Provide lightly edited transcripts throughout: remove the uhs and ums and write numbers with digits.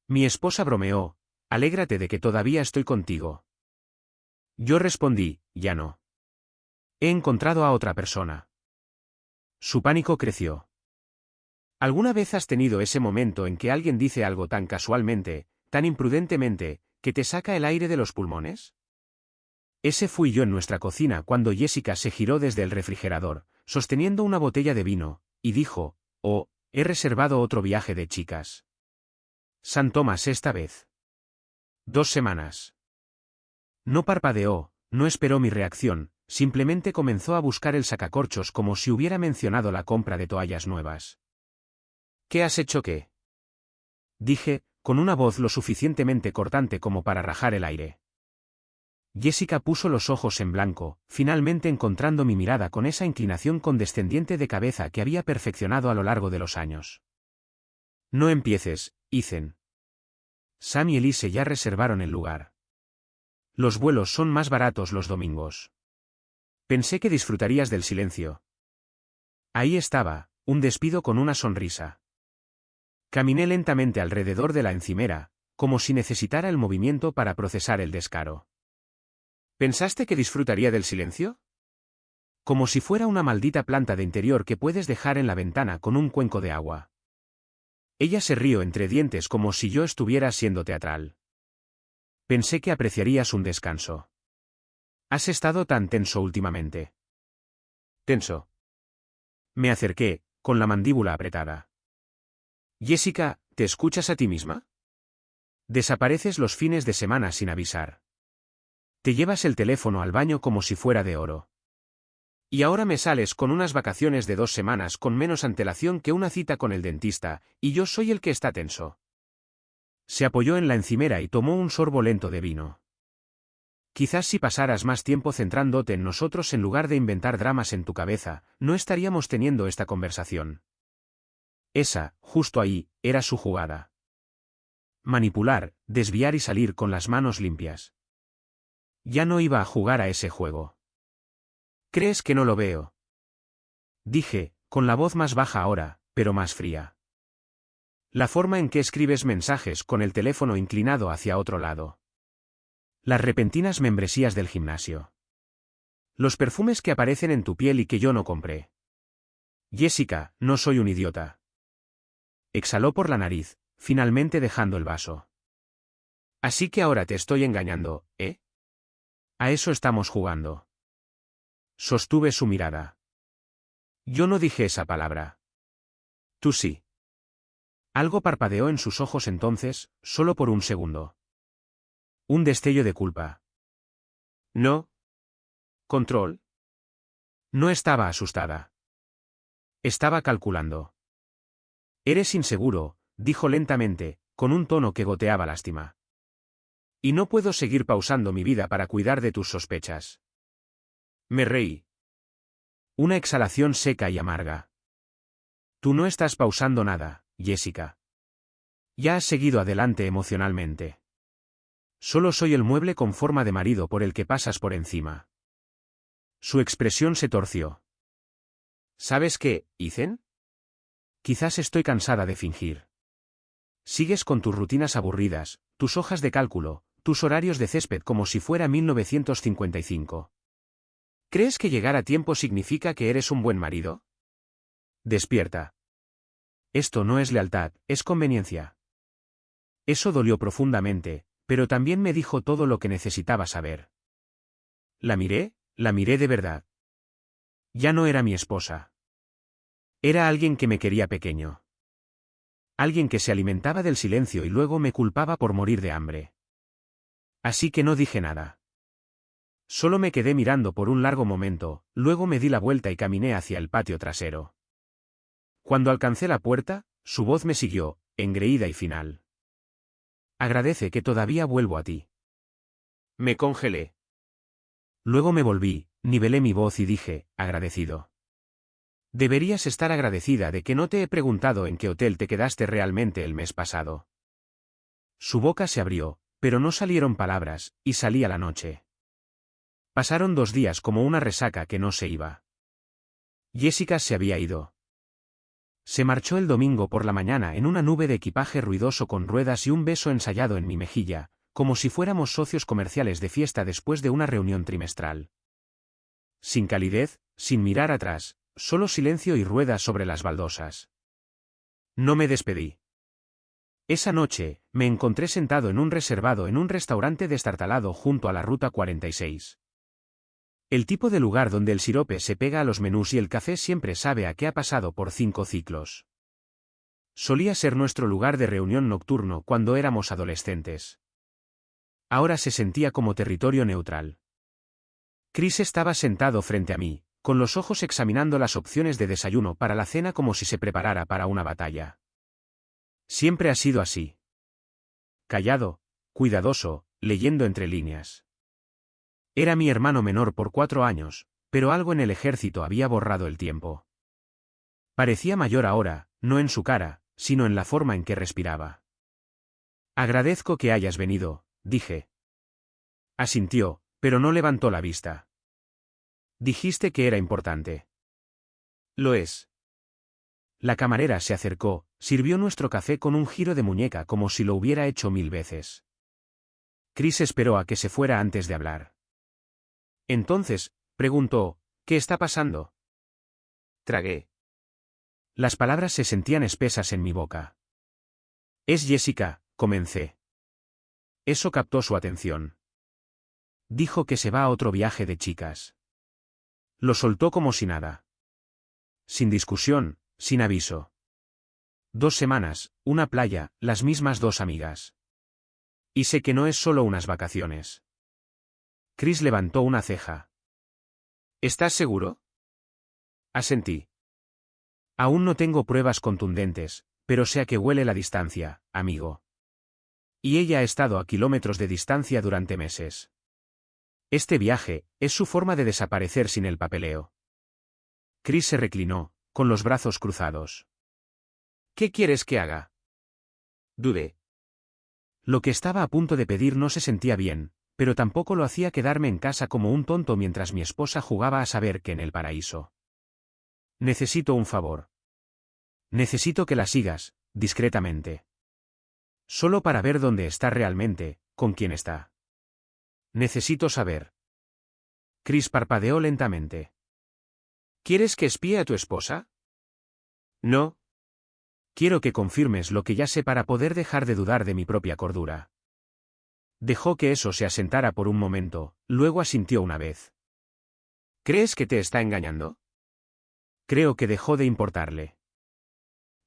Mi esposa bromeó, alégrate de que todavía estoy contigo. Yo respondí, ya no. He encontrado a otra persona. Su pánico creció. ¿Alguna vez has tenido ese momento en que alguien dice algo tan casualmente, tan imprudentemente, que te saca el aire de los pulmones? Ese fui yo en nuestra cocina cuando Jessica se giró desde el refrigerador, sosteniendo una botella de vino, y dijo, oh, he reservado otro viaje de chicas. San Tomás esta vez. 2 semanas. No parpadeó, no esperó mi reacción, simplemente comenzó a buscar el sacacorchos como si hubiera mencionado la compra de toallas nuevas. ¿Qué has hecho qué? Dije, con una voz lo suficientemente cortante como para rajar el aire. Jessica puso los ojos en blanco, finalmente encontrando mi mirada con esa inclinación condescendiente de cabeza que había perfeccionado a lo largo de los años. No empieces, Ethan. Sam y Elise ya reservaron el lugar. Los vuelos son más baratos los domingos. Pensé que disfrutarías del silencio. Ahí estaba, un despido con una sonrisa. Caminé lentamente alrededor de la encimera, como si necesitara el movimiento para procesar el descaro. ¿Pensaste que disfrutaría del silencio? Como si fuera una maldita planta de interior que puedes dejar en la ventana con un cuenco de agua. Ella se rió entre dientes como si yo estuviera siendo teatral. Pensé que apreciarías un descanso. ¿Has estado tan tenso últimamente? Tenso. Me acerqué, con la mandíbula apretada. Jessica, ¿te escuchas a ti misma? Desapareces los fines de semana sin avisar. Te llevas el teléfono al baño como si fuera de oro. Y ahora me sales con unas vacaciones de 2 semanas con menos antelación que una cita con el dentista, y yo soy el que está tenso. Se apoyó en la encimera y tomó un sorbo lento de vino. Quizás si pasaras más tiempo centrándote en nosotros en lugar de inventar dramas en tu cabeza, no estaríamos teniendo esta conversación. Esa, justo ahí, era su jugada. Manipular, desviar y salir con las manos limpias. Ya no iba a jugar a ese juego. ¿Crees que no lo veo? Dije, con la voz más baja ahora, pero más fría. La forma en que escribes mensajes con el teléfono inclinado hacia otro lado. Las repentinas membresías del gimnasio. Los perfumes que aparecen en tu piel y que yo no compré. Jessica, no soy un idiota. Exhaló por la nariz, finalmente dejando el vaso. Así que ahora te estoy engañando, ¿eh? A eso estamos jugando. Sostuve su mirada. Yo no dije esa palabra. Tú sí. Algo parpadeó en sus ojos entonces, solo por un segundo. Un destello de culpa. No. ¿Control? No estaba asustada. Estaba calculando. Eres inseguro, dijo lentamente, con un tono que goteaba lástima. Y no puedo seguir pausando mi vida para cuidar de tus sospechas. Me reí. Una exhalación seca y amarga. Tú no estás pausando nada, Jessica. Ya has seguido adelante emocionalmente. Solo soy el mueble con forma de marido por el que pasas por encima. Su expresión se torció. ¿Sabes qué, Ethan? Quizás estoy cansada de fingir. Sigues con tus rutinas aburridas, tus hojas de cálculo, tus horarios de césped como si fuera 1955. ¿Crees que llegar a tiempo significa que eres un buen marido? Despierta. Esto no es lealtad, es conveniencia. Eso dolió profundamente, pero también me dijo todo lo que necesitaba saber. La miré de verdad. Ya no era mi esposa. Era alguien que me quería pequeño. Alguien que se alimentaba del silencio y luego me culpaba por morir de hambre. Así que no dije nada. Solo me quedé mirando por un largo momento, luego me di la vuelta y caminé hacia el patio trasero. Cuando alcancé la puerta, su voz me siguió, engreída y final. Agradece que todavía vuelvo a ti. Me congelé. Luego me volví, nivelé mi voz y dije, agradecido. Deberías estar agradecida de que no te he preguntado en qué hotel te quedaste realmente el mes pasado. Su boca se abrió, pero no salieron palabras, y salí a la noche. Pasaron 2 días como una resaca que no se iba. Jessica se había ido. Se marchó el domingo por la mañana en una nube de equipaje ruidoso con ruedas y un beso ensayado en mi mejilla, como si fuéramos socios comerciales de fiesta después de una reunión trimestral. Sin calidez, sin mirar atrás, solo silencio y ruedas sobre las baldosas. No me despedí. Esa noche, me encontré sentado en un reservado en un restaurante destartalado junto a la Ruta 46. El tipo de lugar donde el sirope se pega a los menús y el café siempre sabe a qué ha pasado por 5 ciclos. Solía ser nuestro lugar de reunión nocturno cuando éramos adolescentes. Ahora se sentía como territorio neutral. Chris estaba sentado frente a mí, con los ojos examinando las opciones de desayuno para la cena como si se preparara para una batalla. Siempre ha sido así. Callado, cuidadoso, leyendo entre líneas. Era mi hermano menor por 4 años, pero algo en el ejército había borrado el tiempo. Parecía mayor ahora, no en su cara, sino en la forma en que respiraba. Agradezco que hayas venido, dije. Asintió, pero no levantó la vista. Dijiste que era importante. Lo es. La camarera se acercó, sirvió nuestro café con un giro de muñeca como si lo hubiera hecho 1000 veces. Chris esperó a que se fuera antes de hablar. Entonces, preguntó, ¿qué está pasando? Tragué. Las palabras se sentían espesas en mi boca. Es Jessica, comencé. Eso captó su atención. Dijo que se va a otro viaje de chicas. Lo soltó como si nada. Sin discusión, sin aviso. 2 semanas, una playa, las mismas 2 amigas. Y sé que no es solo unas vacaciones. Chris levantó una ceja. ¿Estás seguro? Asentí. Aún no tengo pruebas contundentes, pero sé a qué huele la distancia, amigo. Y ella ha estado a kilómetros de distancia durante meses. Este viaje, es su forma de desaparecer sin el papeleo. Chris se reclinó, con los brazos cruzados. ¿Qué quieres que haga? Dudé. Lo que estaba a punto de pedir no se sentía bien, pero tampoco lo hacía quedarme en casa como un tonto mientras mi esposa jugaba a saber que en el paraíso. Necesito un favor. Necesito que la sigas, discretamente. Solo para ver dónde está realmente, con quién está. Necesito saber. Chris parpadeó lentamente. ¿Quieres que espíe a tu esposa? No. Quiero que confirmes lo que ya sé para poder dejar de dudar de mi propia cordura. Dejó que eso se asentara por un momento, luego asintió una vez. ¿Crees que te está engañando? Creo que dejó de importarle.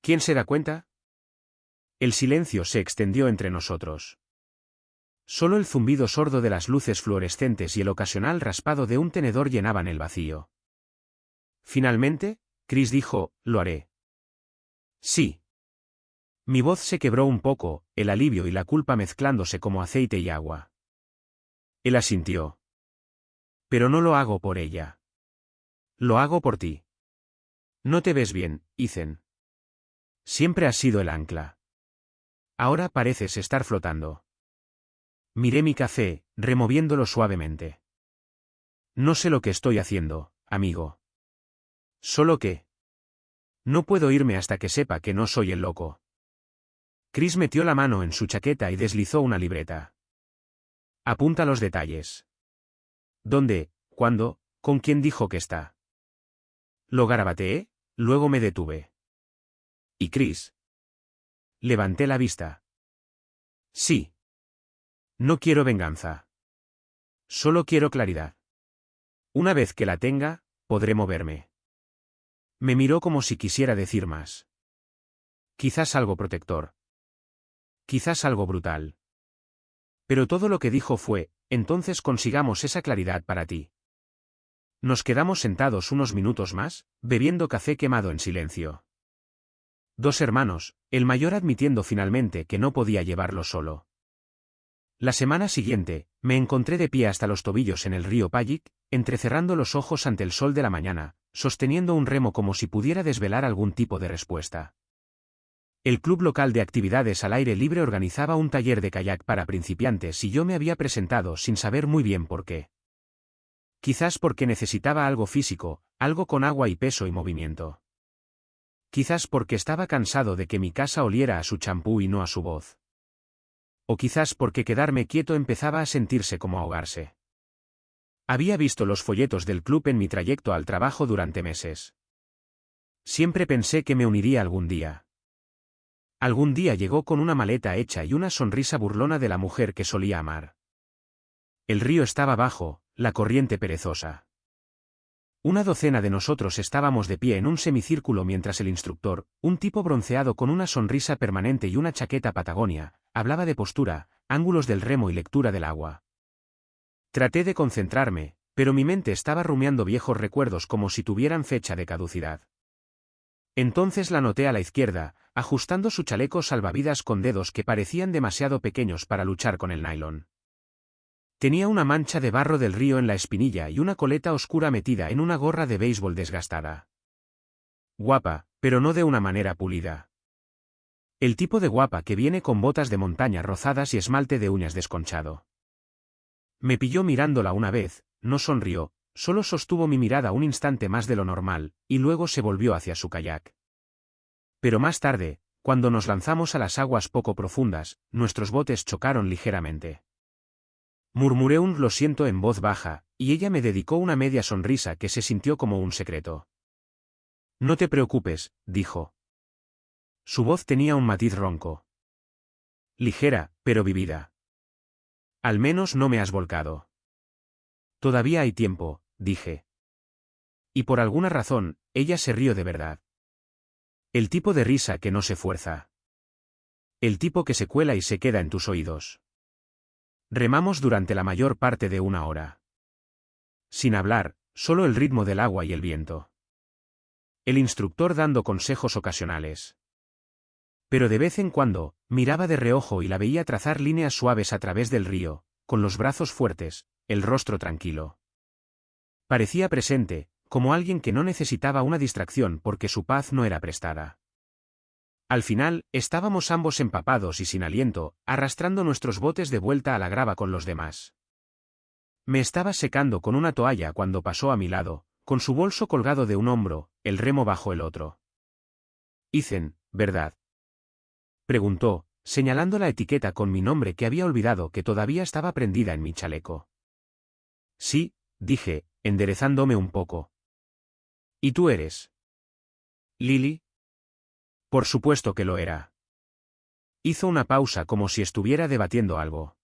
¿Quién se da cuenta? El silencio se extendió entre nosotros. Solo el zumbido sordo de las luces fluorescentes y el ocasional raspado de un tenedor llenaban el vacío. Finalmente, Chris dijo, lo haré. Sí. Mi voz se quebró un poco, el alivio y la culpa mezclándose como aceite y agua. Él asintió. Pero no lo hago por ella. Lo hago por ti. No te ves bien, Ethan. Siempre has sido el ancla. Ahora pareces estar flotando. Miré mi café, removiéndolo suavemente. No sé lo que estoy haciendo, amigo. Solo que... No puedo irme hasta que sepa que no soy el loco. Chris metió la mano en su chaqueta y deslizó una libreta. Apunta los detalles. ¿Dónde, cuándo, con quién dijo que está? Lo garabateé, luego me detuve. ¿Y Chris? Levanté la vista. Sí. No quiero venganza. Solo quiero claridad. Una vez que la tenga, podré moverme. Me miró como si quisiera decir más. Quizás algo protector. Quizás algo brutal. Pero todo lo que dijo fue, entonces consigamos esa claridad para ti. Nos quedamos sentados unos minutos más, bebiendo café quemado en silencio. 2 hermanos, el mayor admitiendo finalmente que no podía llevarlo solo. La semana siguiente, me encontré de pie hasta los tobillos en el río Pajic, entrecerrando los ojos ante el sol de la mañana, sosteniendo un remo como si pudiera desvelar algún tipo de respuesta. El club local de actividades al aire libre organizaba un taller de kayak para principiantes y yo me había presentado sin saber muy bien por qué. Quizás porque necesitaba algo físico, algo con agua y peso y movimiento. Quizás porque estaba cansado de que mi casa oliera a su champú y no a su voz. O quizás porque quedarme quieto empezaba a sentirse como ahogarse. Había visto los folletos del club en mi trayecto al trabajo durante meses. Siempre pensé que me uniría algún día. Algún día llegó con una maleta hecha y una sonrisa burlona de la mujer que solía amar. El río estaba bajo, la corriente perezosa. Una docena de nosotros estábamos de pie en un semicírculo mientras el instructor, un tipo bronceado con una sonrisa permanente y una chaqueta Patagonia, hablaba de postura, ángulos del remo y lectura del agua. Traté de concentrarme, pero mi mente estaba rumiando viejos recuerdos como si tuvieran fecha de caducidad. Entonces la noté a la izquierda, ajustando su chaleco salvavidas con dedos que parecían demasiado pequeños para luchar con el nylon. Tenía una mancha de barro del río en la espinilla y una coleta oscura metida en una gorra de béisbol desgastada. Guapa, pero no de una manera pulida. El tipo de guapa que viene con botas de montaña rozadas y esmalte de uñas desconchado. Me pilló mirándola una vez, no sonrió, solo sostuvo mi mirada un instante más de lo normal, y luego se volvió hacia su kayak. Pero más tarde, cuando nos lanzamos a las aguas poco profundas, nuestros botes chocaron ligeramente. Murmuré un lo siento en voz baja, y ella me dedicó una media sonrisa que se sintió como un secreto. No te preocupes, dijo. Su voz tenía un matiz ronco. Ligera, pero vivida. Al menos no me has volcado. Todavía hay tiempo, dije. Y por alguna razón, ella se rió de verdad. El tipo de risa que no se fuerza. El tipo que se cuela y se queda en tus oídos. Remamos durante la mayor parte de una hora. Sin hablar, solo el ritmo del agua y el viento. El instructor dando consejos ocasionales. Pero de vez en cuando, miraba de reojo y la veía trazar líneas suaves a través del río, con los brazos fuertes, el rostro tranquilo. Parecía presente, como alguien que no necesitaba una distracción porque su paz no era prestada. Al final, estábamos ambos empapados y sin aliento, arrastrando nuestros botes de vuelta a la grava con los demás. Me estaba secando con una toalla cuando pasó a mi lado, con su bolso colgado de un hombro, el remo bajo el otro. Ethan, ¿verdad?, preguntó, señalando la etiqueta con mi nombre que había olvidado que todavía estaba prendida en mi chaleco. Sí, dije, enderezándome un poco. ¿Y tú eres Lily? Por supuesto que lo era. Hizo una pausa como si estuviera debatiendo algo.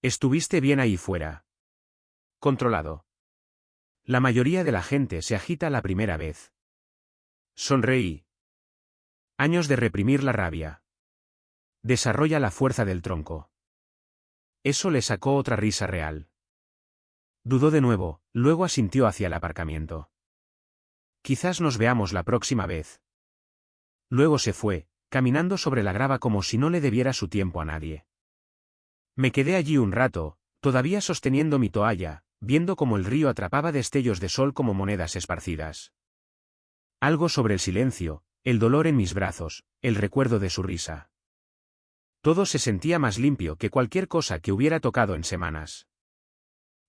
¿Estuviste bien ahí fuera? Controlado. La mayoría de la gente se agita la primera vez. Sonreí. Años de reprimir la rabia. Desarrolla la fuerza del tronco. Eso le sacó otra risa real. Dudó de nuevo, luego asintió hacia el aparcamiento. Quizás nos veamos la próxima vez. Luego se fue, caminando sobre la grava como si no le debiera su tiempo a nadie. Me quedé allí un rato, todavía sosteniendo mi toalla, viendo cómo el río atrapaba destellos de sol como monedas esparcidas. Algo sobre el silencio, el dolor en mis brazos, el recuerdo de su risa. Todo se sentía más limpio que cualquier cosa que hubiera tocado en semanas.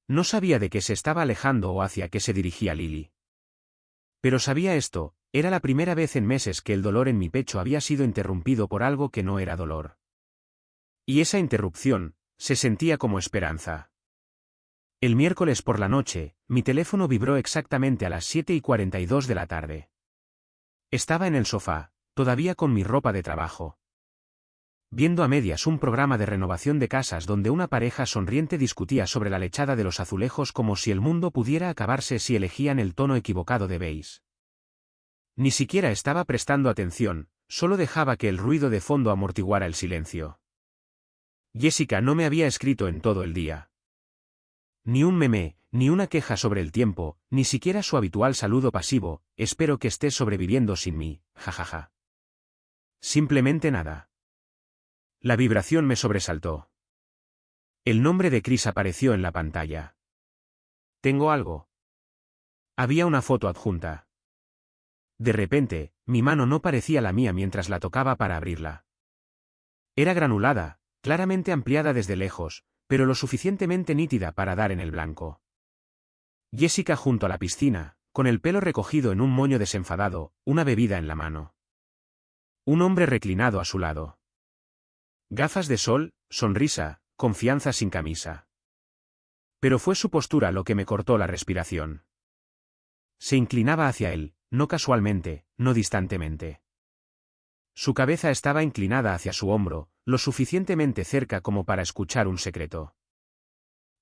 No sabía de qué se estaba alejando o hacia qué se dirigía Lily. Pero sabía esto, era la primera vez en meses que el dolor en mi pecho había sido interrumpido por algo que no era dolor. Y esa interrupción, se sentía como esperanza. El miércoles por la noche, mi teléfono vibró exactamente a las 7:42 de la tarde. Estaba en el sofá, todavía con mi ropa de trabajo. Viendo a medias un programa de renovación de casas donde una pareja sonriente discutía sobre la lechada de los azulejos como si el mundo pudiera acabarse si elegían el tono equivocado de beige. Ni siquiera estaba prestando atención, solo dejaba que el ruido de fondo amortiguara el silencio. Jessica no me había escrito en todo el día. Ni un meme, ni una queja sobre el tiempo, ni siquiera su habitual saludo pasivo, espero que estés sobreviviendo sin mí, jajaja. Simplemente nada. La vibración me sobresaltó. El nombre de Chris apareció en la pantalla. ¿Tengo algo? Había una foto adjunta. De repente, mi mano no parecía la mía mientras la tocaba para abrirla. Era granulada, claramente ampliada desde lejos, pero lo suficientemente nítida para dar en el blanco. Jessica junto a la piscina, con el pelo recogido en un moño desenfadado, una bebida en la mano. Un hombre reclinado a su lado. Gafas de sol, sonrisa, confianza sin camisa. Pero fue su postura lo que me cortó la respiración. Se inclinaba hacia él, no casualmente, no distantemente. Su cabeza estaba inclinada hacia su hombro, lo suficientemente cerca como para escuchar un secreto.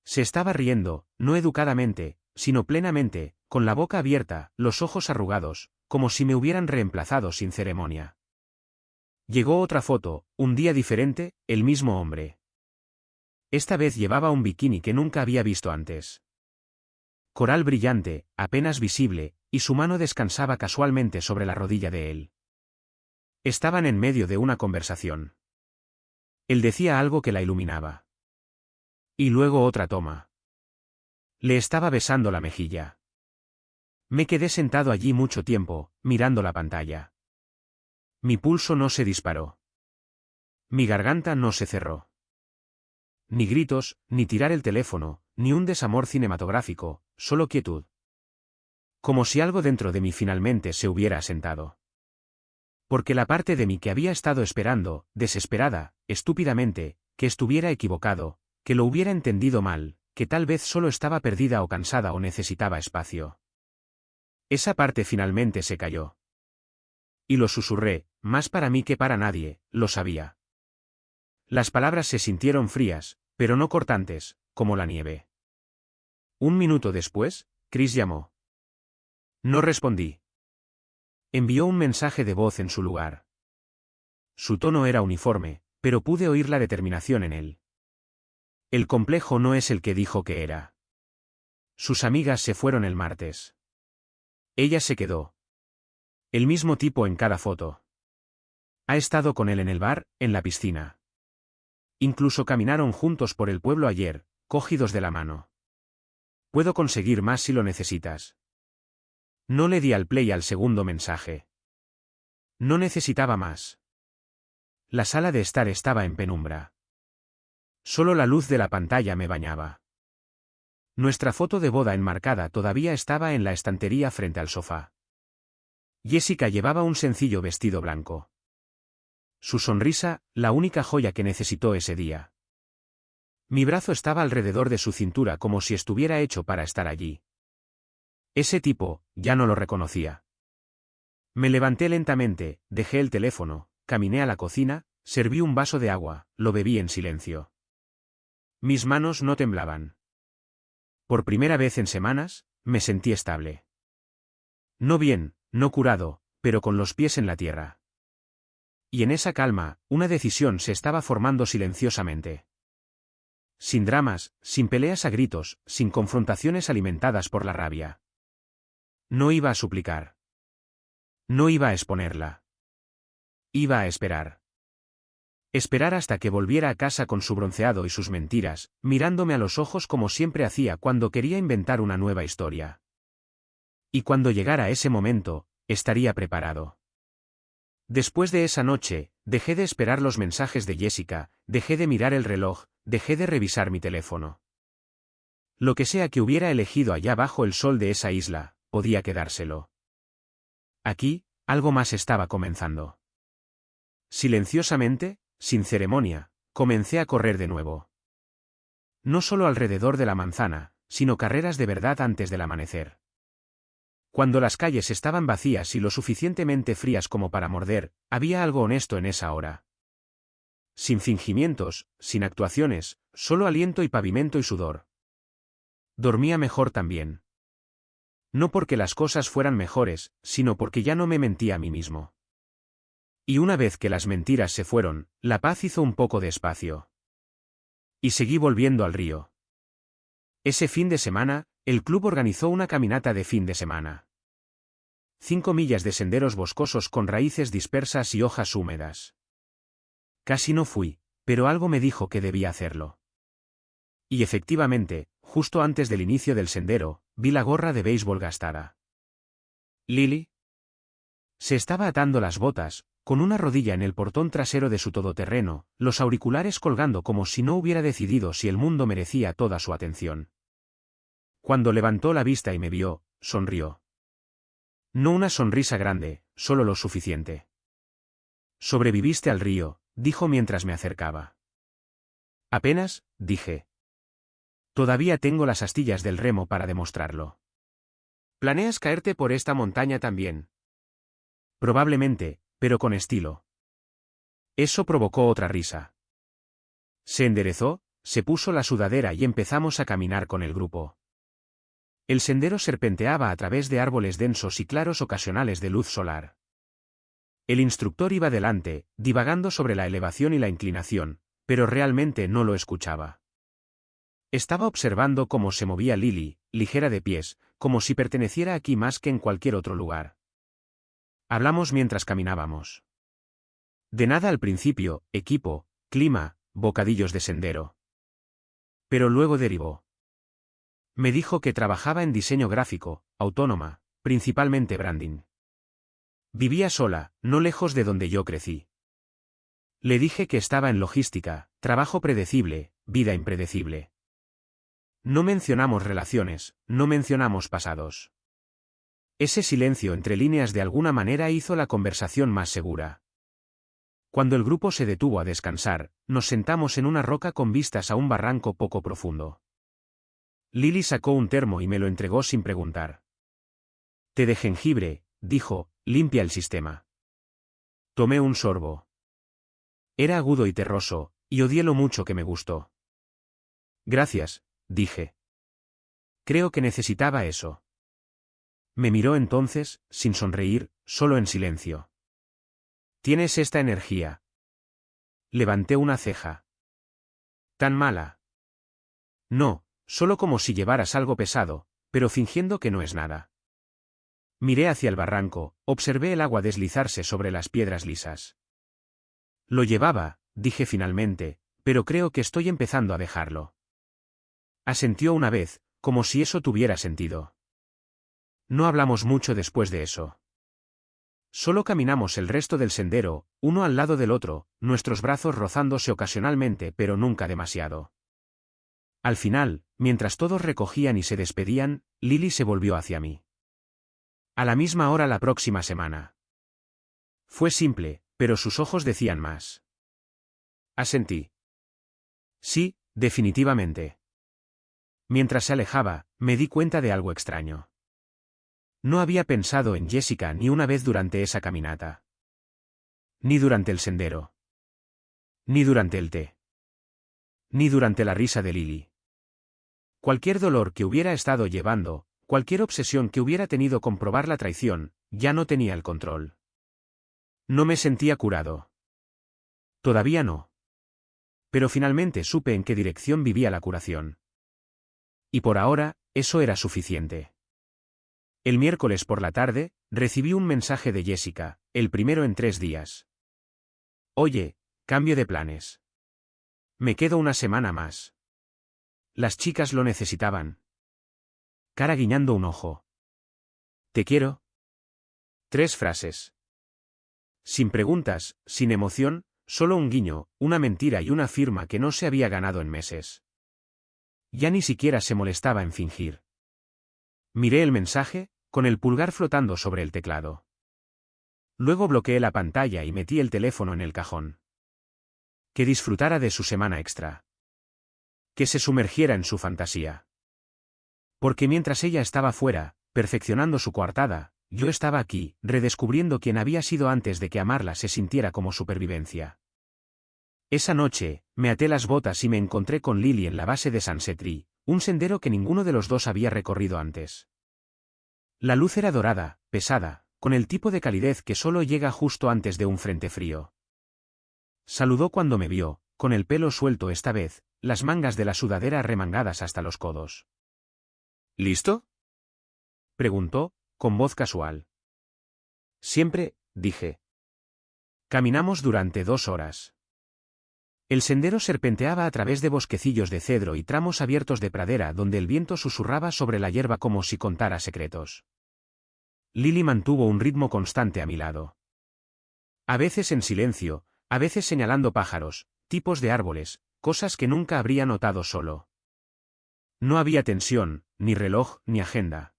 Se estaba riendo, no educadamente, sino plenamente, con la boca abierta, los ojos arrugados, como si me hubieran reemplazado sin ceremonia. Llegó otra foto, un día diferente, el mismo hombre. Esta vez llevaba un bikini que nunca había visto antes. Coral brillante, apenas visible, y su mano descansaba casualmente sobre la rodilla de él. Estaban en medio de una conversación. Él decía algo que la iluminaba. Y luego otra toma. Le estaba besando la mejilla. Me quedé sentado allí mucho tiempo, mirando la pantalla. Mi pulso no se disparó. Mi garganta no se cerró. Ni gritos, ni tirar el teléfono, ni un desamor cinematográfico, solo quietud. Como si algo dentro de mí finalmente se hubiera asentado. Porque la parte de mí que había estado esperando, desesperada, estúpidamente, que estuviera equivocado, que lo hubiera entendido mal, que tal vez solo estaba perdida o cansada o necesitaba espacio. Esa parte finalmente se cayó. Y lo susurré, más para mí que para nadie, lo sabía. Las palabras se sintieron frías, pero no cortantes, como la nieve. Un minuto después, Chris llamó. No respondí. Envió un mensaje de voz en su lugar. Su tono era uniforme, pero pude oír la determinación en él. El complejo no es el que dijo que era. Sus amigas se fueron el martes. Ella se quedó. El mismo tipo en cada foto. Ha estado con él en el bar, en la piscina. Incluso caminaron juntos por el pueblo ayer, cogidos de la mano. Puedo conseguir más si lo necesitas. No le di al play al segundo mensaje. No necesitaba más. La sala de estar estaba en penumbra. Solo la luz de la pantalla me bañaba. Nuestra foto de boda enmarcada todavía estaba en la estantería frente al sofá. Jessica llevaba un sencillo vestido blanco. Su sonrisa, la única joya que necesitó ese día. Mi brazo estaba alrededor de su cintura como si estuviera hecho para estar allí. Ese tipo, ya no lo reconocía. Me levanté lentamente, dejé el teléfono, caminé a la cocina, serví un vaso de agua, lo bebí en silencio. Mis manos no temblaban. Por primera vez en semanas, me sentí estable. No bien, no curado, pero con los pies en la tierra. Y en esa calma, una decisión se estaba formando silenciosamente. Sin dramas, sin peleas a gritos, sin confrontaciones alimentadas por la rabia. No iba a suplicar. No iba a exponerla. Iba a esperar. Esperar hasta que volviera a casa con su bronceado y sus mentiras, mirándome a los ojos como siempre hacía cuando quería inventar una nueva historia. Y cuando llegara ese momento, estaría preparado. Después de esa noche, dejé de esperar los mensajes de Jessica, dejé de mirar el reloj, dejé de revisar mi teléfono. Lo que sea que hubiera elegido allá bajo el sol de esa isla, podía quedárselo. Aquí, algo más estaba comenzando. Silenciosamente, sin ceremonia, comencé a correr de nuevo. No solo alrededor de la manzana, sino carreras de verdad antes del amanecer. Cuando las calles estaban vacías y lo suficientemente frías como para morder, había algo honesto en esa hora. Sin fingimientos, sin actuaciones, solo aliento y pavimento y sudor. Dormía mejor también. No porque las cosas fueran mejores, sino porque ya no me mentía a mí mismo. Y una vez que las mentiras se fueron, la paz hizo un poco de espacio. Y seguí volviendo al río. Ese fin de semana, el club organizó una caminata de fin de semana. 5 millas de senderos boscosos con raíces dispersas y hojas húmedas. Casi no fui, pero algo me dijo que debía hacerlo. Y efectivamente, justo antes del inicio del sendero, vi la gorra de béisbol gastada. ¿Lily? Se estaba atando las botas, con una rodilla en el portón trasero de su todoterreno, los auriculares colgando como si no hubiera decidido si el mundo merecía toda su atención. Cuando levantó la vista y me vio, sonrió. No una sonrisa grande, solo lo suficiente. Sobreviviste al río, dijo mientras me acercaba. Apenas, dije. Todavía tengo las astillas del remo para demostrarlo. ¿Planeas caerte por esta montaña también? Probablemente, pero con estilo. Eso provocó otra risa. Se enderezó, se puso la sudadera y empezamos a caminar con el grupo. El sendero serpenteaba a través de árboles densos y claros ocasionales de luz solar. El instructor iba delante, divagando sobre la elevación y la inclinación, pero realmente no lo escuchaba. Estaba observando cómo se movía Lily, ligera de pies, como si perteneciera aquí más que en cualquier otro lugar. Hablamos mientras caminábamos. De nada al principio, equipo, clima, bocadillos de sendero. Pero luego derivó. Me dijo que trabajaba en diseño gráfico, autónoma, principalmente branding. Vivía sola, no lejos de donde yo crecí. Le dije que estaba en logística, trabajo predecible, vida impredecible. No mencionamos relaciones, no mencionamos pasados. Ese silencio entre líneas de alguna manera hizo la conversación más segura. Cuando el grupo se detuvo a descansar, nos sentamos en una roca con vistas a un barranco poco profundo. Lily sacó un termo y me lo entregó sin preguntar. Té de jengibre, dijo, limpia el sistema. Tomé un sorbo. Era agudo y terroso, y odié lo mucho que me gustó. Gracias, dije. Creo que necesitaba eso. Me miró entonces, sin sonreír, solo en silencio. ¿Tienes esta energía? Levanté una ceja. ¿Tan mala? No, solo como si llevaras algo pesado, pero fingiendo que no es nada. Miré hacia el barranco, observé el agua deslizarse sobre las piedras lisas. Lo llevaba, dije finalmente, pero creo que estoy empezando a dejarlo. Asintió una vez, como si eso tuviera sentido. No hablamos mucho después de eso. Solo caminamos el resto del sendero, uno al lado del otro, nuestros brazos rozándose ocasionalmente pero nunca demasiado. Al final, mientras todos recogían y se despedían, Lily se volvió hacia mí. A la misma hora la próxima semana. Fue simple, pero sus ojos decían más. Asentí. Sí, definitivamente. Mientras se alejaba, me di cuenta de algo extraño. No había pensado en Jessica ni una vez durante esa caminata. Ni durante el sendero. Ni durante el té. Ni durante la risa de Lily. Cualquier dolor que hubiera estado llevando, cualquier obsesión que hubiera tenido con probar la traición, ya no tenía el control. No me sentía curado. Todavía no. Pero finalmente supe en qué dirección vivía la curación. Y por ahora, eso era suficiente. El miércoles por la tarde, recibí un mensaje de Jessica, el primero en 3 días. Oye, cambio de planes. Me quedo una semana más. Las chicas lo necesitaban. Cara guiñando un ojo. Te quiero. 3 frases. Sin preguntas, sin emoción, solo un guiño, una mentira y una firma que no se había ganado en meses. Ya ni siquiera se molestaba en fingir. Miré el mensaje, con el pulgar flotando sobre el teclado. Luego bloqueé la pantalla y metí el teléfono en el cajón. Que disfrutara de su semana extra. Que se sumergiera en su fantasía. Porque mientras ella estaba fuera, perfeccionando su coartada, yo estaba aquí, redescubriendo quién había sido antes de que amarla se sintiera como supervivencia. Esa noche, me até las botas y me encontré con Lily en la base de Sunset Tree, un sendero que ninguno de los dos había recorrido antes. La luz era dorada, pesada, con el tipo de calidez que solo llega justo antes de un frente frío. Saludó cuando me vio, con el pelo suelto esta vez, las mangas de la sudadera remangadas hasta los codos. ¿Listo?, preguntó, con voz casual. Siempre, dije. Caminamos durante 2 horas. El sendero serpenteaba a través de bosquecillos de cedro y tramos abiertos de pradera donde el viento susurraba sobre la hierba como si contara secretos. Lily mantuvo un ritmo constante a mi lado. A veces en silencio, a veces señalando pájaros, tipos de árboles, cosas que nunca habría notado solo. No había tensión, ni reloj, ni agenda.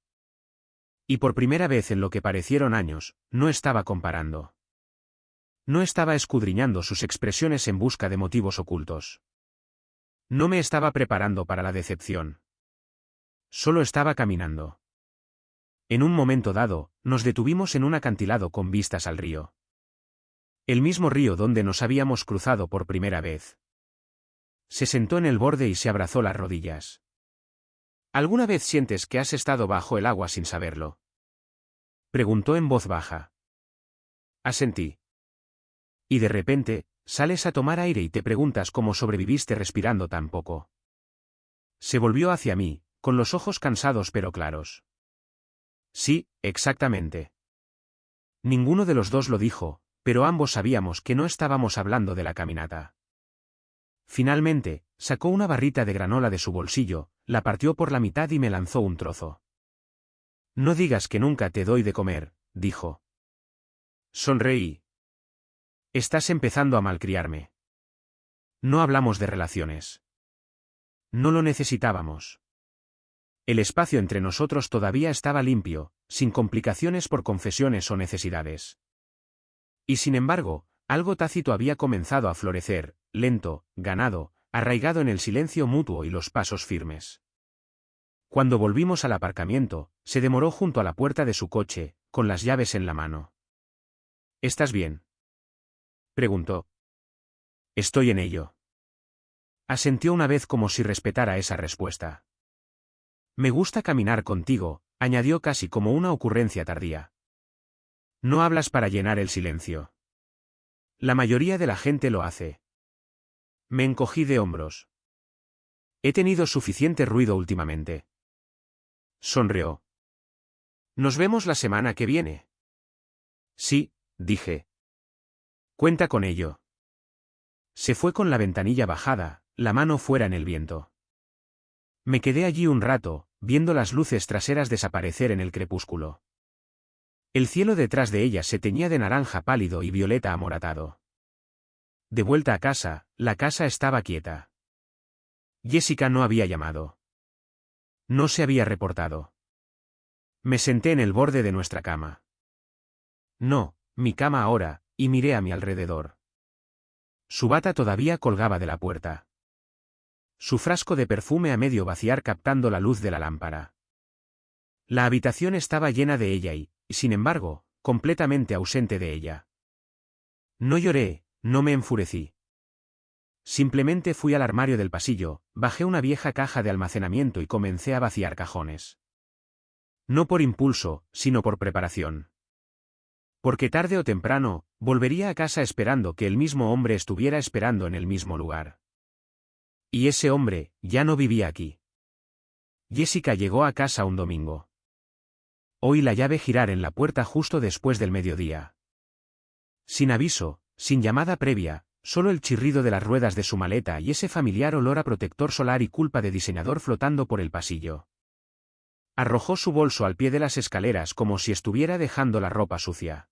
Y por primera vez en lo que parecieron años, no estaba comparando. No estaba escudriñando sus expresiones en busca de motivos ocultos. No me estaba preparando para la decepción. Solo estaba caminando. En un momento dado, nos detuvimos en un acantilado con vistas al río. El mismo río donde nos habíamos cruzado por primera vez. Se sentó en el borde y se abrazó las rodillas. ¿Alguna vez sientes que has estado bajo el agua sin saberlo? Preguntó en voz baja. Asentí. Y de repente, sales a tomar aire y te preguntas cómo sobreviviste respirando tan poco. Se volvió hacia mí, con los ojos cansados pero claros. Sí, exactamente. Ninguno de los dos lo dijo, pero ambos sabíamos que no estábamos hablando de la caminata. Finalmente, sacó una barrita de granola de su bolsillo, la partió por la mitad y me lanzó un trozo. No digas que nunca te doy de comer, dijo. Sonreí. Estás empezando a malcriarme. No hablamos de relaciones. No lo necesitábamos. El espacio entre nosotros todavía estaba limpio, sin complicaciones por confesiones o necesidades. Y sin embargo, algo tácito había comenzado a florecer, lento, ganado, arraigado en el silencio mutuo y los pasos firmes. Cuando volvimos al aparcamiento, se demoró junto a la puerta de su coche, con las llaves en la mano. ¿Estás bien?, preguntó. Estoy en ello. Asintió una vez como si respetara esa respuesta. Me gusta caminar contigo, añadió casi como una ocurrencia tardía. No hablas para llenar el silencio. La mayoría de la gente lo hace. Me encogí de hombros. He tenido suficiente ruido últimamente. Sonrió. ¿Nos vemos la semana que viene? Sí, dije. Cuenta con ello. Se fue con la ventanilla bajada, la mano fuera en el viento. Me quedé allí un rato, viendo las luces traseras desaparecer en el crepúsculo. El cielo detrás de ella se teñía de naranja pálido y violeta amoratado. De vuelta a casa, la casa estaba quieta. Jessica no había llamado. No se había reportado. Me senté en el borde de nuestra cama. No, mi cama ahora, y miré a mi alrededor. Su bata todavía colgaba de la puerta. Su frasco de perfume a medio vaciar captando la luz de la lámpara. La habitación estaba llena de ella y, sin embargo, completamente ausente de ella. No lloré, no me enfurecí. Simplemente fui al armario del pasillo, bajé una vieja caja de almacenamiento y comencé a vaciar cajones. No por impulso, sino por preparación. Porque tarde o temprano, volvería a casa esperando que el mismo hombre estuviera esperando en el mismo lugar. Y ese hombre, ya no vivía aquí. Jessica llegó a casa un domingo. Oí la llave girar en la puerta justo después del mediodía. Sin aviso, sin llamada previa, solo el chirrido de las ruedas de su maleta y ese familiar olor a protector solar y culpa de diseñador flotando por el pasillo. Arrojó su bolso al pie de las escaleras como si estuviera dejando la ropa sucia.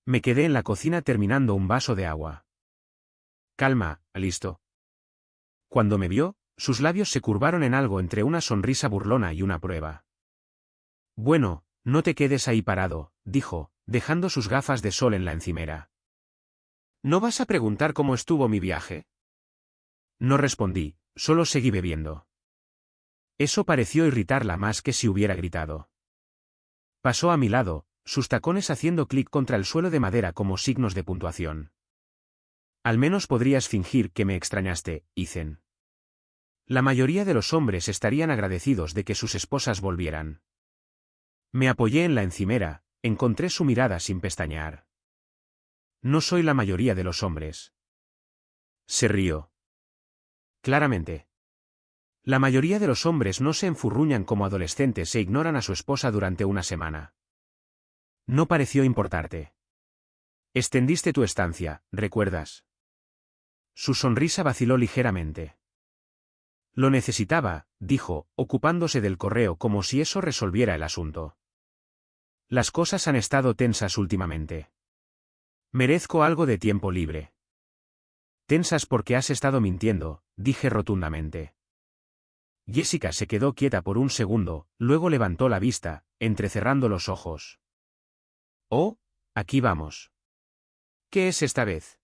Me quedé en la cocina terminando un vaso de agua. Calma, listo. Cuando me vio, sus labios se curvaron en algo entre una sonrisa burlona y una prueba. Bueno, no te quedes ahí parado, dijo, dejando sus gafas de sol en la encimera. ¿No vas a preguntar cómo estuvo mi viaje? No respondí, solo seguí bebiendo. Eso pareció irritarla más que si hubiera gritado. Pasó a mi lado, sus tacones haciendo clic contra el suelo de madera como signos de puntuación. Al menos podrías fingir que me extrañaste, Ethan. La mayoría de los hombres estarían agradecidos de que sus esposas volvieran. Me apoyé en la encimera, encontré su mirada sin pestañear. No soy la mayoría de los hombres. Se rió. Claramente. La mayoría de los hombres no se enfurruñan como adolescentes e ignoran a su esposa durante una semana. No pareció importarte. Extendiste tu estancia, ¿recuerdas? Su sonrisa vaciló ligeramente. Lo necesitaba, dijo, ocupándose del correo como si eso resolviera el asunto. Las cosas han estado tensas últimamente. Merezco algo de tiempo libre. Tensas porque has estado mintiendo, dije rotundamente. Jessica se quedó quieta por un segundo, luego levantó la vista, entrecerrando los ojos. Oh, aquí vamos. ¿Qué es esta vez?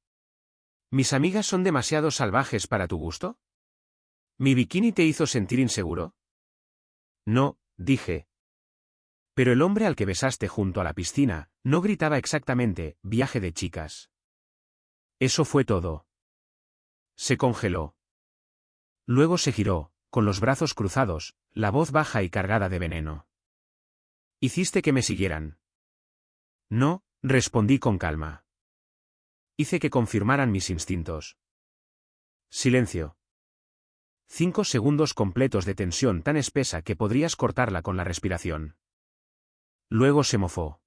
¿Mis amigas son demasiado salvajes para tu gusto? ¿Mi bikini te hizo sentir inseguro? No, dije. Pero el hombre al que besaste junto a la piscina, no gritaba exactamente, viaje de chicas. Eso fue todo. Se congeló. Luego se giró, con los brazos cruzados, la voz baja y cargada de veneno. ¿Hiciste que me siguieran? No, respondí con calma. Hice que confirmaran mis instintos. Silencio. 5 segundos completos de tensión tan espesa que podrías cortarla con la respiración. Luego se mofó.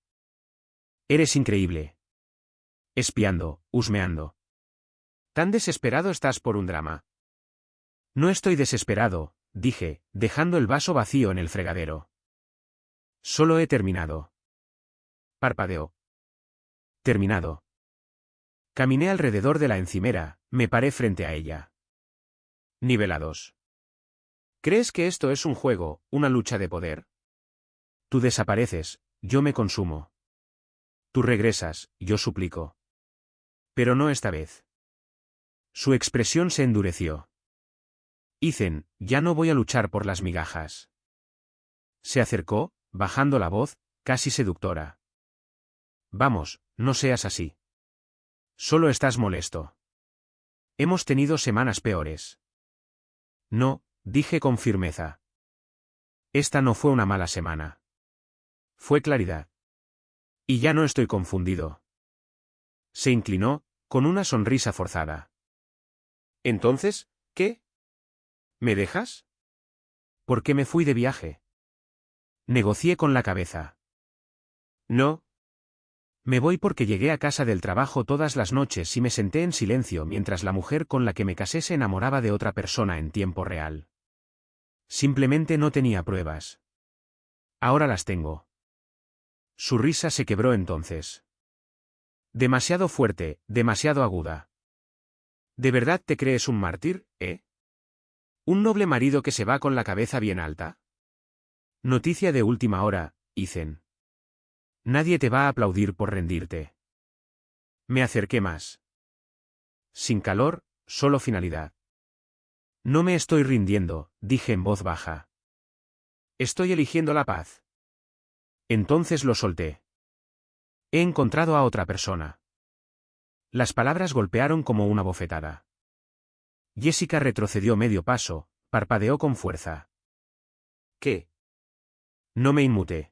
Eres increíble. Espiando, husmeando. ¿Tan desesperado estás por un drama? No estoy desesperado, dije, dejando el vaso vacío en el fregadero. Solo he terminado. Parpadeó. Terminado. Caminé alrededor de la encimera, me paré frente a ella. Nivelados. ¿Crees que esto es un juego, una lucha de poder? Tú desapareces, yo me consumo. Tú regresas, yo suplico. Pero no esta vez. Su expresión se endureció. Ethan, ya no voy a luchar por las migajas. Se acercó, bajando la voz, casi seductora. Vamos, no seas así. Solo estás molesto. Hemos tenido semanas peores. No, dije con firmeza. Esta no fue una mala semana. Fue claridad. Y ya no estoy confundido. Se inclinó, con una sonrisa forzada. Entonces, ¿qué? ¿Me dejas? ¿Por qué me fui de viaje? Negocié con la cabeza. No. Me voy porque llegué a casa del trabajo todas las noches y me senté en silencio mientras la mujer con la que me casé se enamoraba de otra persona en tiempo real. Simplemente no tenía pruebas. Ahora las tengo. Su risa se quebró entonces. Demasiado fuerte, demasiado aguda. ¿De verdad te crees un mártir, eh? ¿Un noble marido que se va con la cabeza bien alta? Noticia de última hora, Ethan. Nadie te va a aplaudir por rendirte. Me acerqué más. Sin calor, solo finalidad. No me estoy rindiendo, dije en voz baja. Estoy eligiendo la paz. Entonces lo solté. He encontrado a otra persona. Las palabras golpearon como una bofetada. Jessica retrocedió medio paso, parpadeó con fuerza. ¿Qué? No me inmuté.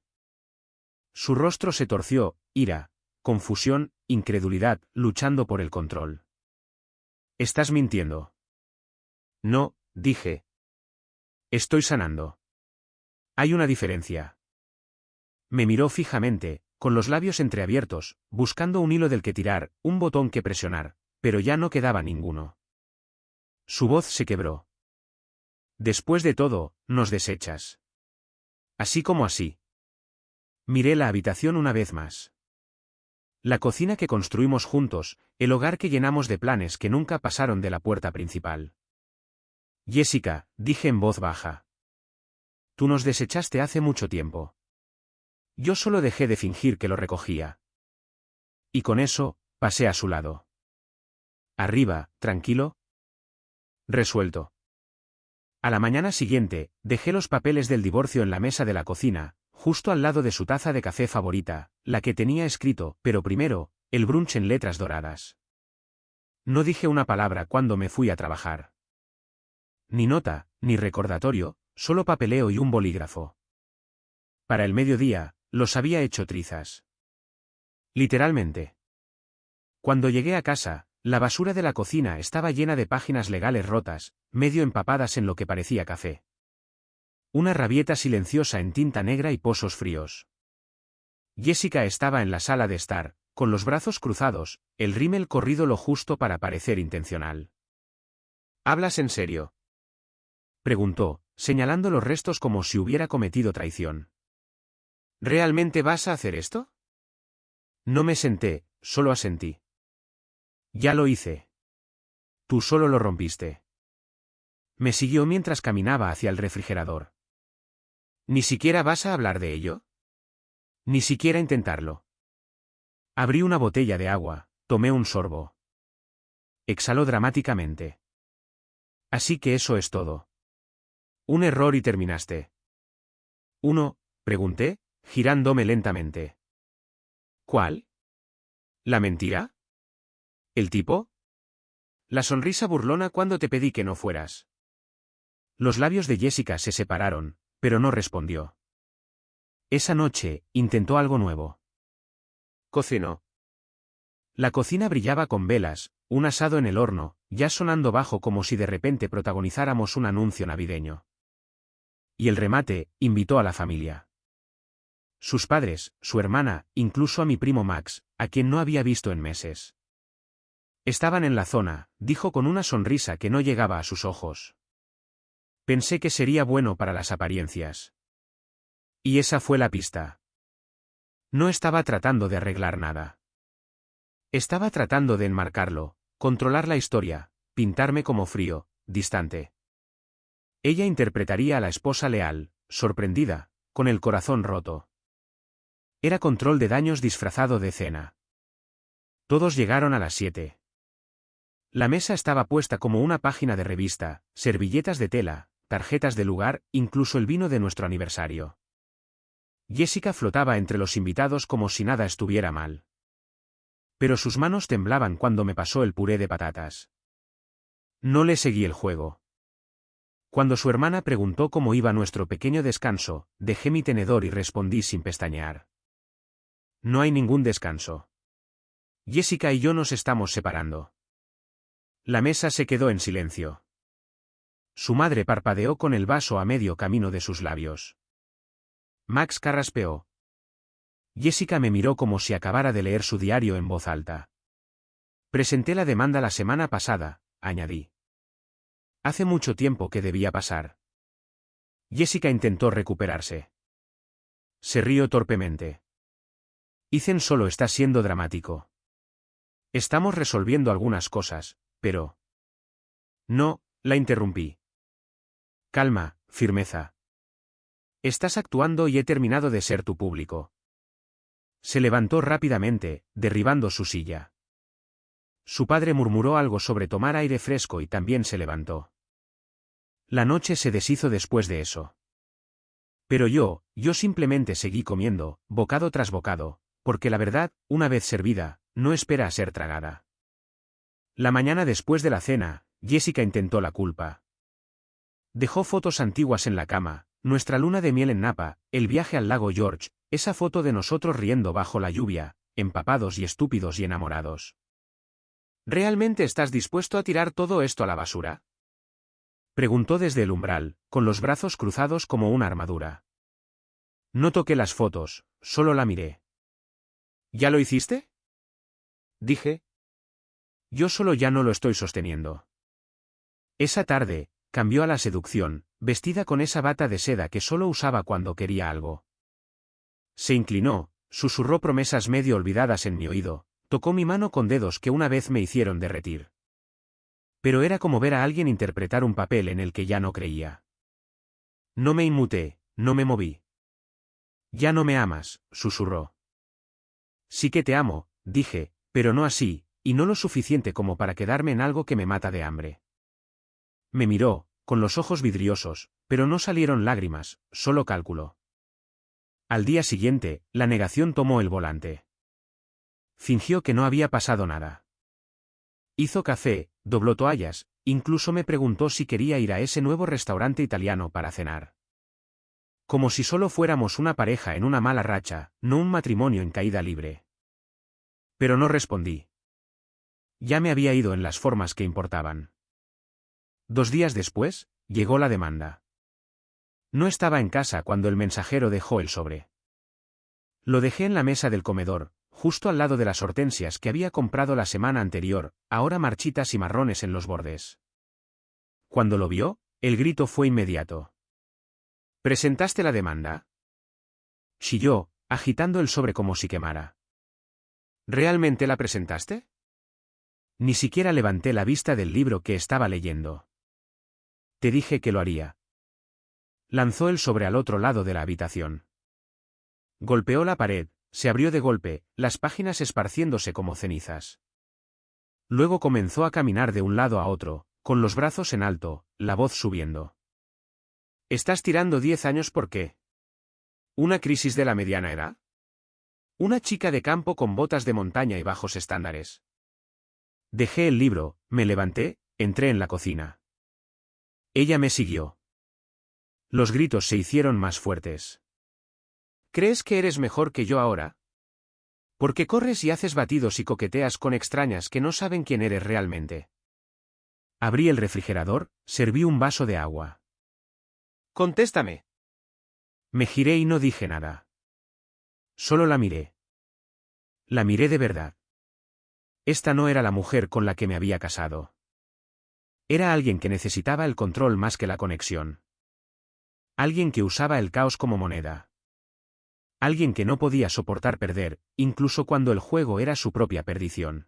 Su rostro se torció, ira, confusión, incredulidad, luchando por el control. Estás mintiendo. No, dije. Estoy sanando. Hay una diferencia. Me miró fijamente, con los labios entreabiertos, buscando un hilo del que tirar, un botón que presionar, pero ya no quedaba ninguno. Su voz se quebró. Después de todo, nos desechas. Así como así. Miré la habitación una vez más. La cocina que construimos juntos, el hogar que llenamos de planes que nunca pasaron de la puerta principal. Jessica, dije en voz baja. Tú nos desechaste hace mucho tiempo. Yo solo dejé de fingir que lo recogía. Y con eso, pasé a su lado. Arriba, tranquilo. Resuelto. A la mañana siguiente, dejé los papeles del divorcio en la mesa de la cocina, justo al lado de su taza de café favorita, la que tenía escrito, pero primero, el brunch en letras doradas. No dije una palabra cuando me fui a trabajar. Ni nota, ni recordatorio, solo papeleo y un bolígrafo. Para el mediodía, los había hecho trizas. Literalmente. Cuando llegué a casa, la basura de la cocina estaba llena de páginas legales rotas, medio empapadas en lo que parecía café. Una rabieta silenciosa en tinta negra y pozos fríos. Jessica estaba en la sala de estar, con los brazos cruzados, el rímel corrido lo justo para parecer intencional. ¿Hablas en serio?, preguntó, señalando los restos como si hubiera cometido traición. ¿Realmente vas a hacer esto? No me senté, solo asentí. Ya lo hice. Tú solo lo rompiste. Me siguió mientras caminaba hacia el refrigerador. ¿Ni siquiera vas a hablar de ello? Ni siquiera intentarlo. Abrí una botella de agua, tomé un sorbo. Exhaló dramáticamente. Así que eso es todo. Un error y terminaste. ¿Uno? Pregunté, girándome lentamente. ¿Cuál? ¿La mentira? ¿El tipo? La sonrisa burlona cuando te pedí que no fueras. Los labios de Jessica se separaron, pero no respondió. Esa noche, intentó algo nuevo. Cocinó. La cocina brillaba con velas, un asado en el horno, ya sonando bajo como si de repente protagonizáramos un anuncio navideño. Y el remate, invitó a la familia. Sus padres, su hermana, incluso a mi primo Max, a quien no había visto en meses. Estaban en la zona, dijo con una sonrisa que no llegaba a sus ojos. Pensé que sería bueno para las apariencias. Y esa fue la pista. No estaba tratando de arreglar nada. Estaba tratando de enmarcarlo, controlar la historia, pintarme como frío, distante. Ella interpretaría a la esposa leal, sorprendida, con el corazón roto. Era control de daños disfrazado de cena. Todos llegaron a las 7. La mesa estaba puesta como una página de revista, servilletas de tela, tarjetas de lugar, incluso el vino de nuestro aniversario. Jessica flotaba entre los invitados como si nada estuviera mal. Pero sus manos temblaban cuando me pasó el puré de patatas. No le seguí el juego. Cuando su hermana preguntó cómo iba nuestro pequeño descanso, dejé mi tenedor y respondí sin pestañear. No hay ningún descanso. Jessica y yo nos estamos separando. La mesa se quedó en silencio. Su madre parpadeó con el vaso a medio camino de sus labios. Max carraspeó. Jessica me miró como si acabara de leer su diario en voz alta. Presenté la demanda la semana pasada, añadí. Hace mucho tiempo que debía pasar. Jessica intentó recuperarse. Se rió torpemente. Ethan solo está siendo dramático. Estamos resolviendo algunas cosas, pero... No, la interrumpí. Calma, firmeza. Estás actuando y he terminado de ser tu público. Se levantó rápidamente, derribando su silla. Su padre murmuró algo sobre tomar aire fresco y también se levantó. La noche se deshizo después de eso. Pero yo simplemente seguí comiendo, bocado tras bocado, porque la verdad, una vez servida, no espera a ser tragada. La mañana después de la cena, Jessica intentó la culpa. Dejó fotos antiguas en la cama, nuestra luna de miel en Napa, el viaje al lago George, esa foto de nosotros riendo bajo la lluvia, empapados y estúpidos y enamorados. ¿Realmente estás dispuesto a tirar todo esto a la basura? Preguntó desde el umbral, con los brazos cruzados como una armadura. No toqué las fotos, solo la miré. ¿Ya lo hiciste? Dije. Yo solo ya no lo estoy sosteniendo. Esa tarde, cambió a la seducción, vestida con esa bata de seda que solo usaba cuando quería algo. Se inclinó, susurró promesas medio olvidadas en mi oído, tocó mi mano con dedos que una vez me hicieron derretir. Pero era como ver a alguien interpretar un papel en el que ya no creía. No me inmuté, no me moví. Ya no me amas, susurró. Sí que te amo, dije, pero no así, y no lo suficiente como para quedarme en algo que me mata de hambre. Me miró, con los ojos vidriosos, pero no salieron lágrimas, solo cálculo. Al día siguiente, la negación tomó el volante. Fingió que no había pasado nada. Hizo café, dobló toallas, incluso me preguntó si quería ir a ese nuevo restaurante italiano para cenar. Como si solo fuéramos una pareja en una mala racha, no un matrimonio en caída libre. Pero no respondí. Ya me había ido en las formas que importaban. 2 días después, llegó la demanda. No estaba en casa cuando el mensajero dejó el sobre. Lo dejé en la mesa del comedor, justo al lado de las hortensias que había comprado la semana anterior, ahora marchitas y marrones en los bordes. Cuando lo vio, el grito fue inmediato. ¿Presentaste la demanda? Chilló, agitando el sobre como si quemara. ¿Realmente la presentaste? Ni siquiera levanté la vista del libro que estaba leyendo. Te dije que lo haría. Lanzó el sobre al otro lado de la habitación. Golpeó la pared, se abrió de golpe, las páginas esparciéndose como cenizas. Luego comenzó a caminar de un lado a otro, con los brazos en alto, la voz subiendo. ¿Estás tirando 10 años por qué? ¿Una crisis de la mediana edad? Una chica de campo con botas de montaña y bajos estándares. Dejé el libro, me levanté, entré en la cocina. Ella me siguió. Los gritos se hicieron más fuertes. ¿Crees que eres mejor que yo ahora? ¿Por qué corres y haces batidos y coqueteas con extrañas que no saben quién eres realmente? Abrí el refrigerador, serví un vaso de agua. Contéstame. Me giré y no dije nada. Solo la miré. La miré de verdad. Esta no era la mujer con la que me había casado. Era alguien que necesitaba el control más que la conexión. Alguien que usaba el caos como moneda. Alguien que no podía soportar perder, incluso cuando el juego era su propia perdición.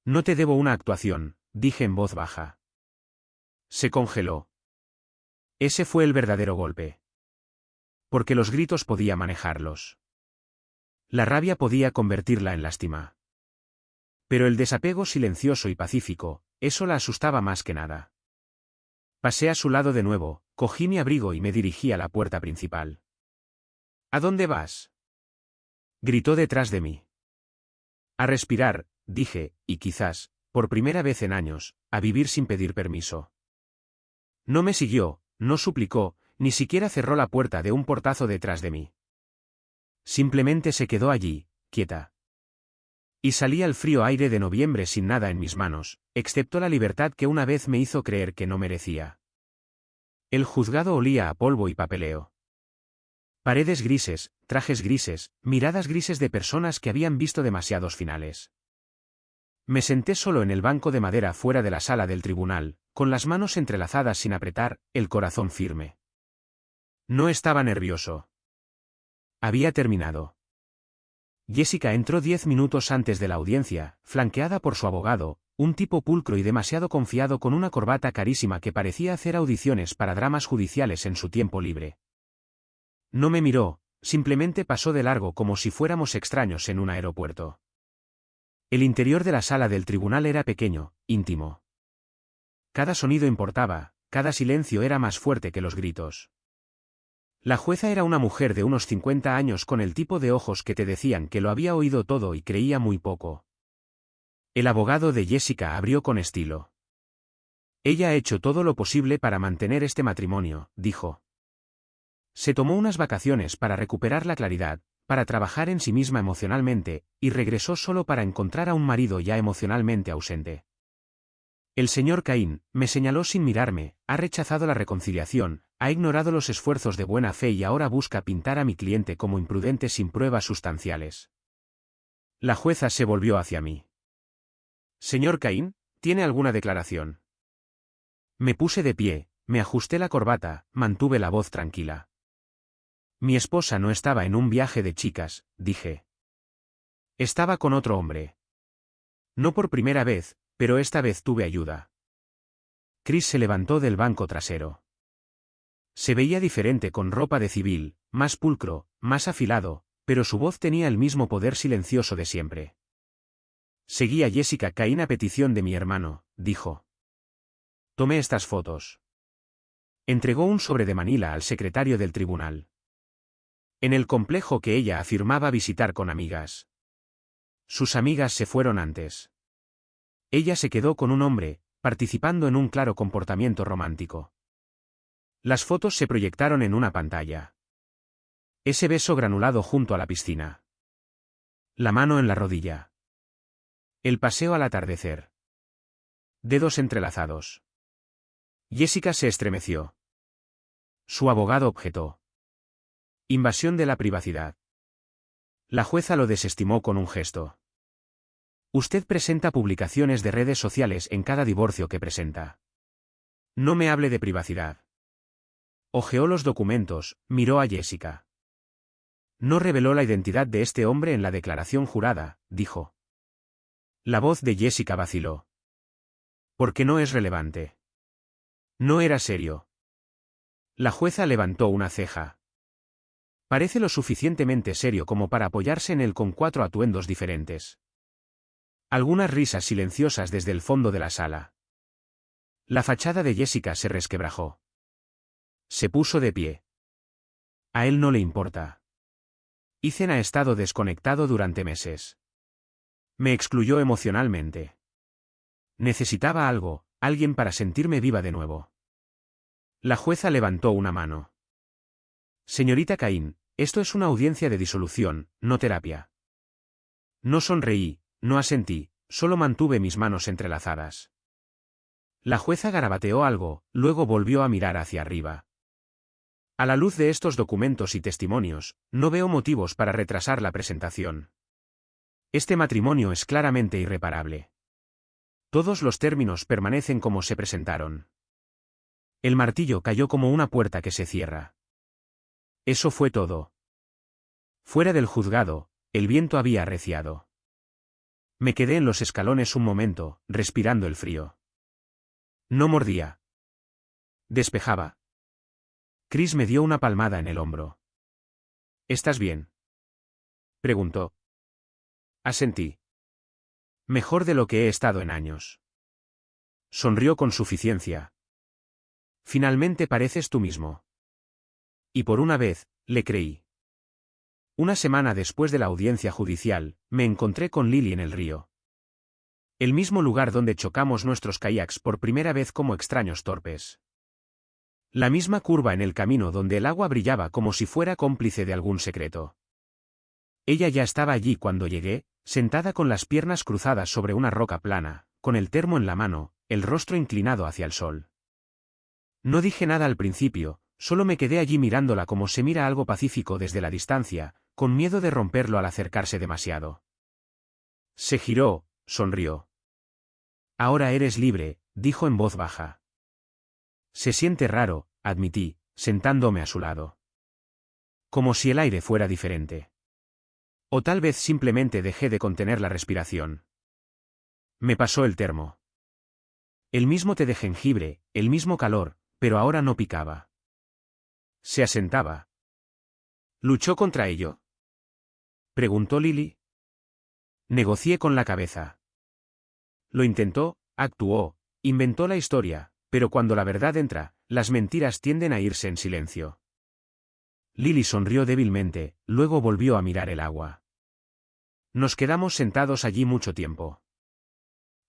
No te debo una actuación, dije en voz baja. Se congeló. Ese fue el verdadero golpe. Porque los gritos podía manejarlos. La rabia podía convertirla en lástima. Pero el desapego silencioso y pacífico, eso la asustaba más que nada. Pasé a su lado de nuevo, cogí mi abrigo y me dirigí a la puerta principal. ¿A dónde vas? Gritó detrás de mí. A respirar, dije, y quizás, por primera vez en años, a vivir sin pedir permiso. No me siguió, no suplicó, ni siquiera cerró la puerta de un portazo detrás de mí. Simplemente se quedó allí, quieta. Y salí al frío aire de noviembre sin nada en mis manos, excepto la libertad que una vez me hizo creer que no merecía. El juzgado olía a polvo y papeleo. Paredes grises, trajes grises, miradas grises de personas que habían visto demasiados finales. Me senté solo en el banco de madera fuera de la sala del tribunal, con las manos entrelazadas sin apretar, el corazón firme. No estaba nervioso. Había terminado. Jessica entró 10 minutos antes de la audiencia, flanqueada por su abogado, un tipo pulcro y demasiado confiado con una corbata carísima que parecía hacer audiciones para dramas judiciales en su tiempo libre. No me miró, simplemente pasó de largo como si fuéramos extraños en un aeropuerto. El interior de la sala del tribunal era pequeño, íntimo. Cada sonido importaba, cada silencio era más fuerte que los gritos. La jueza era una mujer de unos 50 años con el tipo de ojos que te decían que lo había oído todo y creía muy poco. El abogado de Jessica abrió con estilo. Ella ha hecho todo lo posible para mantener este matrimonio, dijo. Se tomó unas vacaciones para recuperar la claridad, para trabajar en sí misma emocionalmente, y regresó solo para encontrar a un marido ya emocionalmente ausente. El señor Cain, me señaló sin mirarme, ha rechazado la reconciliación, ha ignorado los esfuerzos de buena fe y ahora busca pintar a mi cliente como imprudente sin pruebas sustanciales. La jueza se volvió hacia mí. Señor Cain, ¿tiene alguna declaración? Me puse de pie, me ajusté la corbata, mantuve la voz tranquila. Mi esposa no estaba en un viaje de chicas, dije. Estaba con otro hombre. No por primera vez, pero esta vez tuve ayuda. Chris se levantó del banco trasero. Se veía diferente con ropa de civil, más pulcro, más afilado, pero su voz tenía el mismo poder silencioso de siempre. Seguí a Jessica Cain a petición de mi hermano, dijo. Tomé estas fotos. Entregó un sobre de Manila al secretario del tribunal. En el complejo que ella afirmaba visitar con amigas. Sus amigas se fueron antes. Ella se quedó con un hombre, participando en un claro comportamiento romántico. Las fotos se proyectaron en una pantalla. Ese beso granulado junto a la piscina. La mano en la rodilla. El paseo al atardecer. Dedos entrelazados. Jessica se estremeció. Su abogado objetó. Invasión de la privacidad. La jueza lo desestimó con un gesto. Usted presenta publicaciones de redes sociales en cada divorcio que presenta. No me hable de privacidad. Hojeó los documentos, miró a Jessica. No reveló la identidad de este hombre en la declaración jurada, dijo. La voz de Jessica vaciló. ¿Por qué no es relevante? No era serio. La jueza levantó una ceja. Parece lo suficientemente serio como para apoyarse en él con 4 atuendos diferentes. Algunas risas silenciosas desde el fondo de la sala. La fachada de Jessica se resquebrajó. Se puso de pie. A él no le importa. Ethan ha estado desconectado durante meses. Me excluyó emocionalmente. Necesitaba algo, alguien para sentirme viva de nuevo. La jueza levantó una mano. Señorita Cain, esto es una audiencia de disolución, no terapia. No sonreí, no asentí, solo mantuve mis manos entrelazadas. La jueza garabateó algo, luego volvió a mirar hacia arriba. A la luz de estos documentos y testimonios, no veo motivos para retrasar la presentación. Este matrimonio es claramente irreparable. Todos los términos permanecen como se presentaron. El martillo cayó como una puerta que se cierra. Eso fue todo. Fuera del juzgado, el viento había arreciado. Me quedé en los escalones un momento, respirando el frío. No mordía. Despejaba. Chris me dio una palmada en el hombro. ¿Estás bien?, preguntó. Asentí. Mejor de lo que he estado en años. Sonrió con suficiencia. Finalmente pareces tú mismo. Y por una vez, le creí. Una semana después de la audiencia judicial, me encontré con Lily en el río. El mismo lugar donde chocamos nuestros kayaks por primera vez como extraños torpes. La misma curva en el camino donde el agua brillaba como si fuera cómplice de algún secreto. Ella ya estaba allí cuando llegué, sentada con las piernas cruzadas sobre una roca plana, con el termo en la mano, el rostro inclinado hacia el sol. No dije nada al principio, solo me quedé allí mirándola como se mira algo pacífico desde la distancia, con miedo de romperlo al acercarse demasiado. Se giró, sonrió. Ahora eres libre, dijo en voz baja. Se siente raro, admití, sentándome a su lado. Como si el aire fuera diferente. O tal vez simplemente dejé de contener la respiración. Me pasó el termo. El mismo té de jengibre, el mismo calor, pero ahora no picaba. Se asentaba. ¿Luchó contra ello?, preguntó Lily. Negocié con la cabeza. Lo intentó, actuó, inventó la historia, pero cuando la verdad entra, las mentiras tienden a irse en silencio. Lily sonrió débilmente, luego volvió a mirar el agua. Nos quedamos sentados allí mucho tiempo.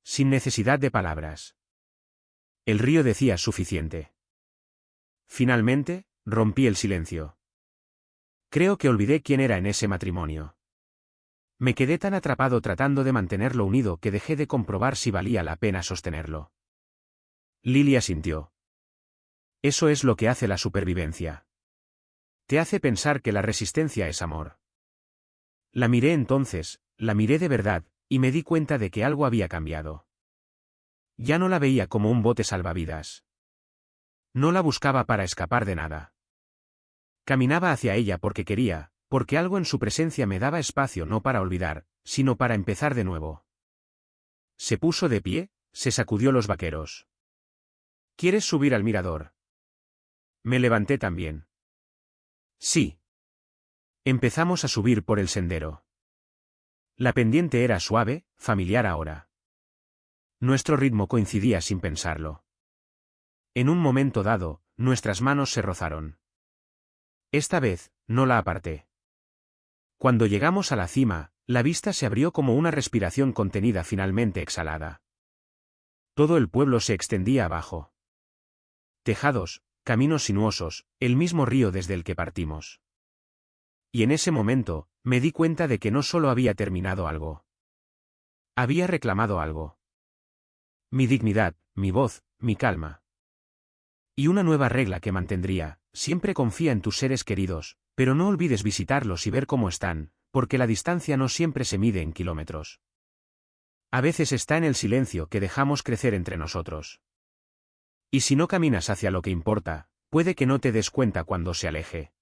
Sin necesidad de palabras. El río decía suficiente. Finalmente, rompí el silencio. Creo que olvidé quién era en ese matrimonio. Me quedé tan atrapado tratando de mantenerlo unido que dejé de comprobar si valía la pena sostenerlo. Lily asintió. Eso es lo que hace la supervivencia. Te hace pensar que la resistencia es amor. La miré entonces, la miré de verdad, y me di cuenta de que algo había cambiado. Ya no la veía como un bote salvavidas. No la buscaba para escapar de nada. Caminaba hacia ella porque quería, porque algo en su presencia me daba espacio no para olvidar, sino para empezar de nuevo. Se puso de pie, se sacudió los vaqueros. ¿Quieres subir al mirador? Me levanté también. Sí. Empezamos a subir por el sendero. La pendiente era suave, familiar ahora. Nuestro ritmo coincidía sin pensarlo. En un momento dado, nuestras manos se rozaron. Esta vez, no la aparté. Cuando llegamos a la cima, la vista se abrió como una respiración contenida finalmente exhalada. Todo el pueblo se extendía abajo. Tejados, caminos sinuosos, el mismo río desde el que partimos. Y en ese momento, me di cuenta de que no solo había terminado algo. Había reclamado algo. Mi dignidad, mi voz, mi calma. Y una nueva regla que mantendría: siempre confía en tus seres queridos, pero no olvides visitarlos y ver cómo están, porque la distancia no siempre se mide en kilómetros. A veces está en el silencio que dejamos crecer entre nosotros. Y si no caminas hacia lo que importa, puede que no te des cuenta cuando se aleje.